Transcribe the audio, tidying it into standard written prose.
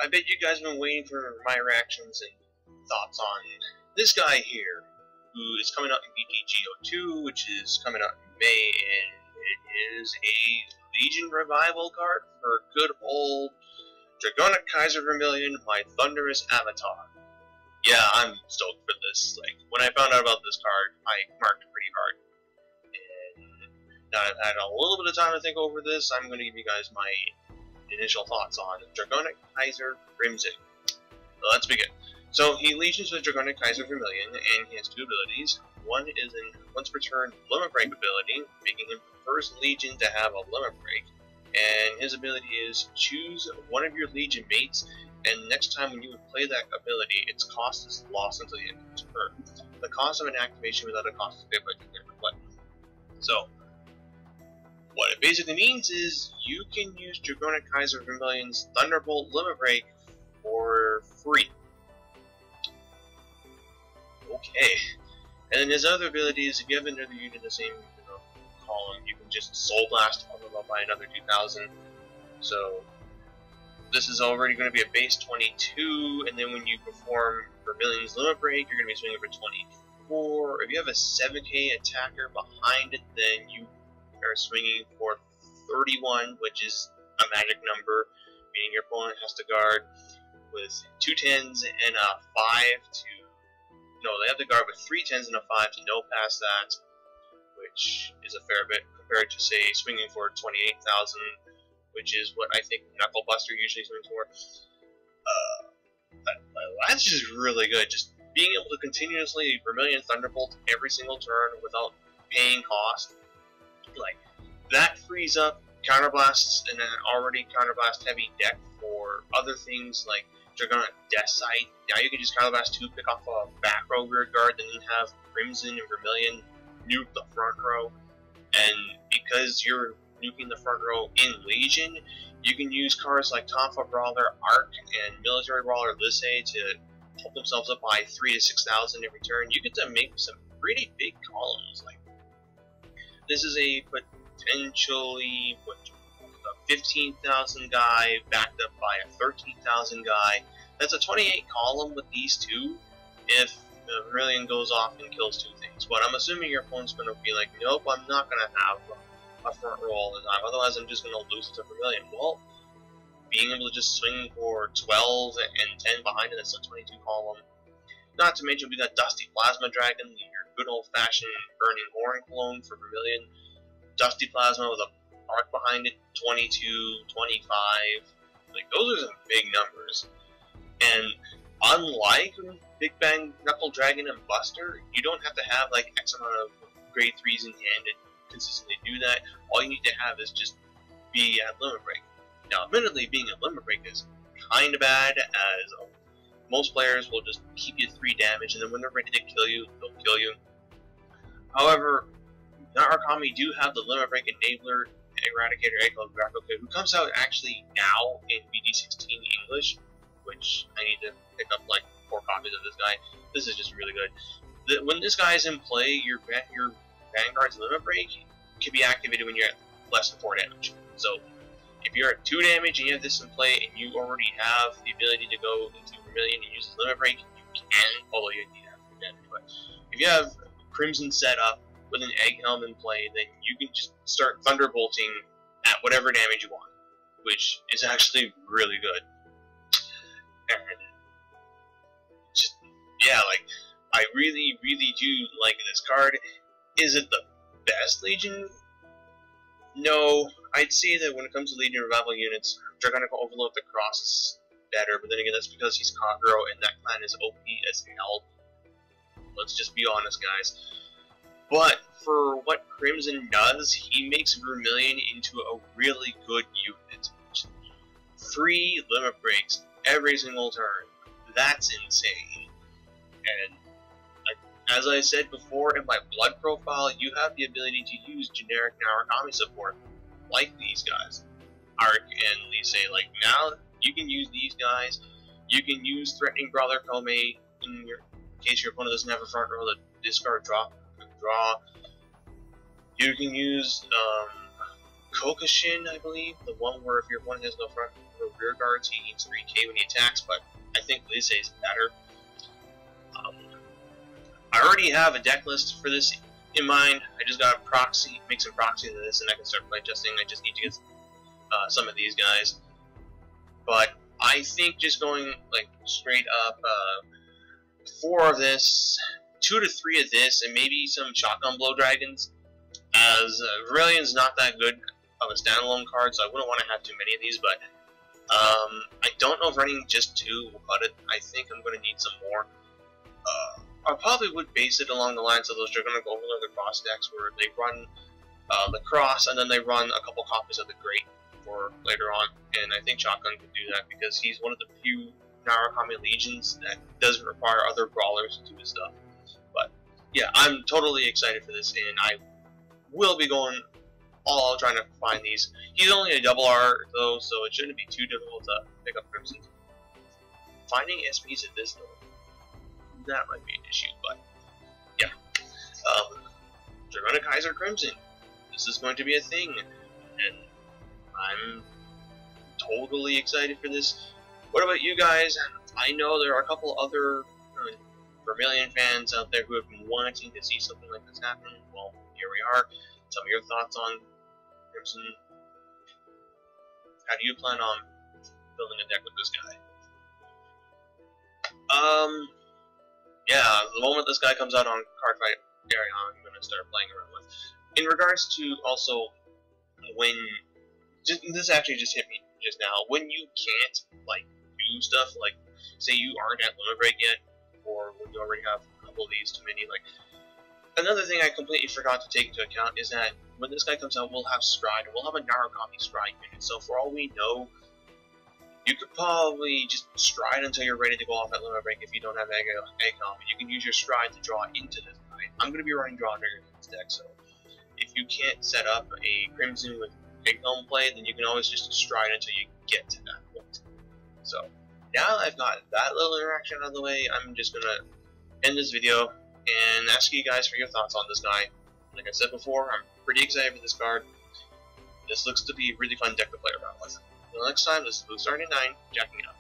I bet you guys have been waiting for my reactions and thoughts on this guy here, who is coming out in BTGO2, which is coming out in May, and it is a Legion Revival card for good old Dragonic Kaiser Vermillion, my thunderous avatar. Yeah, I'm stoked for this. Like, when I found out about this card, I marked it pretty hard. And now I've had a little bit of time to think over this, I'm going to give you guys my initial thoughts on Dragonic Kaiser Crimson. So let's begin. So he legions with Dragonic Kaiser Vermillion, and he has two abilities. One is an once per turn limit break ability, making him the first legion to have a limit break. And his ability is choose one of your legion mates, and next time when you would play that ability, its cost is lost until the end of the turn. The cost of an activation without a cost is paid by the never play. So what it basically means is you can use Dragonic Kaiser Vermillion's Thunderbolt limit break for free. Okay. And then his other abilities, if you have another unit in the same column, you can just Soul Blast on them up by another 2,000. So this is already going to be a base 22, and then when you perform Vermillion's limit break, you're going to be swinging for 24. If you have a 7k attacker behind it, then you are swinging for 31, which is a magic number, meaning your opponent has to guard with 2 10s and a 5 to... No, they have to guard with 3 10s and a 5 to no past that, which is a fair bit compared to, say, swinging for 28,000, which is what I think Knuckle Buster usually swings for. That's just really good. Just being able to continuously Vermillion Thunderbolt every single turn without paying cost, like, that frees up counterblasts in an already counterblast heavy deck for other things like Dragonic Death Sight. Now you can just counterblast 2, pick off a back row rear guard, then you have Crimson and Vermillion nuke the front row, and because you're nuking the front row in Legion, you can use cards like Tonfa Brawler, Arc, and Military Brawler Lissei to help themselves up by 3 to 6,000 every turn. You get to make some pretty big columns. Like, this is a potentially a 15,000 guy backed up by a 13,000 guy. That's a 28 column with these two if the Vermillion goes off and kills 2 things. But I'm assuming your opponent's going to be like, nope, I'm not going to have a front row all the time, otherwise I'm just going to lose to Vermillion. Well, being able to just swing for 12 and 10 behind it, that's a 22 column. Not to mention we got Dusty Plasma Dragon, your good old-fashioned Burning Horn clone for Vermillion. Dusty Plasma with a arc behind it, 22, 25. Like, those are some big numbers. And unlike Big Bang, Knuckle Dragon, and Buster, you don't have to have like X amount of grade 3s in hand to consistently do that. All you need to have is just be at limit break. Now, admittedly, being at limit break is kind of bad, as most players will just keep you 3 damage, and then when they're ready to kill you, they'll kill you. However, Narukami do have the limit break enabler Eradicator Echo Graphica, who comes out actually now in BD16 English, which I need to pick up like 4 copies of this guy. This is just really good. When this guy is in play, your Vanguard's limit break can be activated when you're at less than 4 damage. So if you're at 2 damage and you have this in play and you already have the ability to go into Vermillion and use his limit break, you can, although you need to have 3 damage. But if you have Crimson set up with an Egg Helm in play, then you can just start Thunderbolting at whatever damage you want, which is actually really good. And just, yeah, like, I really, really do like this card. Is it the best Legion? No, I'd say that when it comes to Legion Revival units, Dragonic Overload the Cross is better, but then again, that's because he's Conqueror and that clan is OP as hell. Let's just be honest, guys. But for what Crimson does, he makes Vermillion into a really good unit. 3 limit breaks every single turn. That's insane. And as I said before, in my blood profile, you have the ability to use generic Narukami support, like these guys. Arc and Lissei. Like, now, you can use these guys. You can use Threatening Brawler Komei in case your opponent doesn't have a front row to discard draw. You can use Kokoshin, I believe, the one where if your opponent has no front or rear guards, he gains 3k when he attacks, but I think Lise is better. I already have a deck list for this in mind. I just gotta make some proxies of this, and I can start playtesting. I just need to get some of these guys. But I think just going like straight up 4 of this, 2 to 3 of this, and maybe some shotgun blow dragons, as Vermillion's not that good of a standalone card, so I wouldn't want to have too many of these, but I don't know if running just 2 will cut it. I think I'm going to need some more. I probably would base it along the lines of those Dragonic Overlord Lacrosse decks, where they run Lacrosse, and then they run a couple copies of the Great for later on, and I think Shotgun can do that, because he's one of the few Narukami Legions that doesn't require other brawlers to do his stuff. But yeah, I'm totally excited for this, and I will be going all out trying to find these. He's only a double R though, so it shouldn't be too difficult to pick up Crimson. Finding SPs at this though, that might be an issue, but yeah. Dragonic Kaiser Crimson. This is going to be a thing, and I'm totally excited for this. What about you guys? I know there are a couple other Vermillion fans out there who have been wanting to see something like this happen. Well, here we are. Tell me your thoughts on Crimson. How do you plan on building a deck with this guy? Yeah, the moment this guy comes out on Card Fight area, I'm gonna start playing around with. In regards to also when this actually just hit me just now, when you can't like do stuff, like say you aren't at limit break yet, or when you already have a couple of these too many, like another thing I completely forgot to take into account is that when this guy comes out, we'll have Stride, and we'll have a Narukami Stride unit. So for all we know, you could probably just Stride until you're ready to go off at limit break if you don't have Egg Helm. You can use your Stride to draw into this guy. I'm going to be running Draw Trigger in this deck, so if you can't set up a Crimson with Egg Helm play, then you can always just Stride until you get to that point. So now that I've got that little interaction out of the way, I'm just going to end this video and ask you guys for your thoughts on this guy. Like I said before, I'm pretty excited for this card. This looks to be a really fun deck to play around with. Until next time, this is BlueStar99, jacking out.